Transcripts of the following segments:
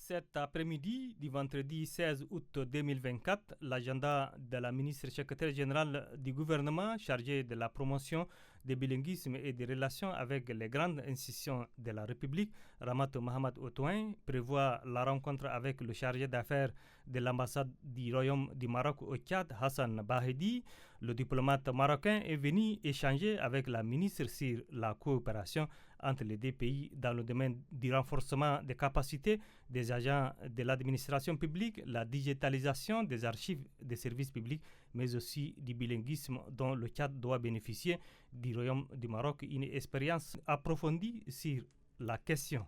Cet après-midi du vendredi 16 août 2024, l'agenda de la ministre secrétaire générale du gouvernement chargée de la promotion du bilinguisme et des relations avec les grandes institutions de la République, Ramat Mohamed Ottouin, prévoit la rencontre avec le chargé d'affaires de l'ambassade du Royaume du Maroc au Tchad, Hassan Bahedi. Le diplomate marocain est venu échanger avec la ministre sur la coopération entre les deux pays dans le domaine du renforcement des capacités des agents de l'administration publique, la digitalisation des archives des services publics, mais aussi du bilinguisme dont le Tchad doit bénéficier du Royaume du Maroc, une expérience approfondie sur la question.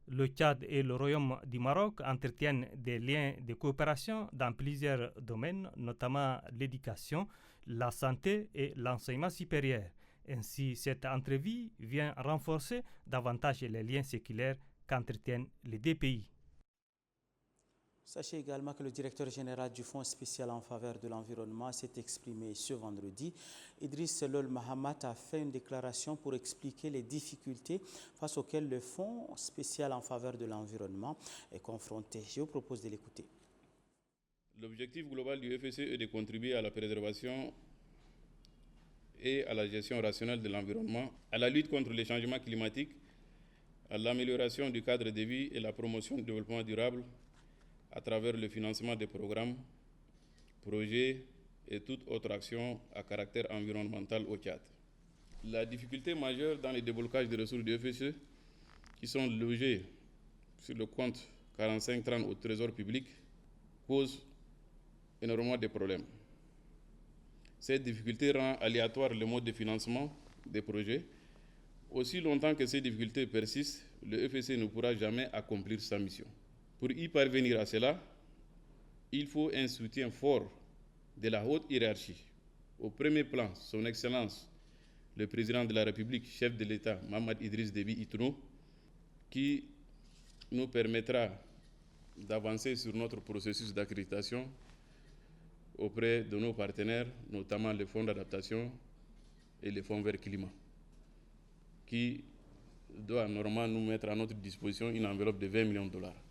Le Tchad et le Royaume du Maroc entretiennent des liens de coopération dans plusieurs domaines, notamment l'éducation, la santé et l'enseignement supérieur. Ainsi, cette entrevue vient renforcer davantage les liens séculaires qu'entretiennent les deux pays. Sachez également que le directeur général du Fonds spécial en faveur de l'environnement s'est exprimé ce vendredi. Idriss Lol Mahamat a fait une déclaration pour expliquer les difficultés face auxquelles le Fonds spécial en faveur de l'environnement est confronté. Je vous propose de l'écouter. L'objectif global du FSE est de contribuer à la préservation et à la gestion rationnelle de l'environnement, à la lutte contre les changements climatiques, à l'amélioration du cadre de vie et la promotion du développement durable, à travers le financement des programmes, projets et toute autre action à caractère environnemental au Tchad. La difficulté majeure dans le déblocage des ressources du FSE qui sont logées sur le compte 4530 au Trésor public cause énormément de problèmes. Cette difficulté rend aléatoire le mode de financement des projets. Aussi longtemps que ces difficultés persistent, le FSE ne pourra jamais accomplir sa mission. Pour y parvenir à cela, il faut un soutien fort de la haute hiérarchie. Au premier plan, son Excellence, le Président de la République, chef de l'État, Mohamed Idriss Déby Itno, qui nous permettra d'avancer sur notre processus d'accréditation auprès de nos partenaires, notamment les fonds d'adaptation et les fonds vert climat, qui doit normalement nous mettre à notre disposition une enveloppe de 20 millions de dollars.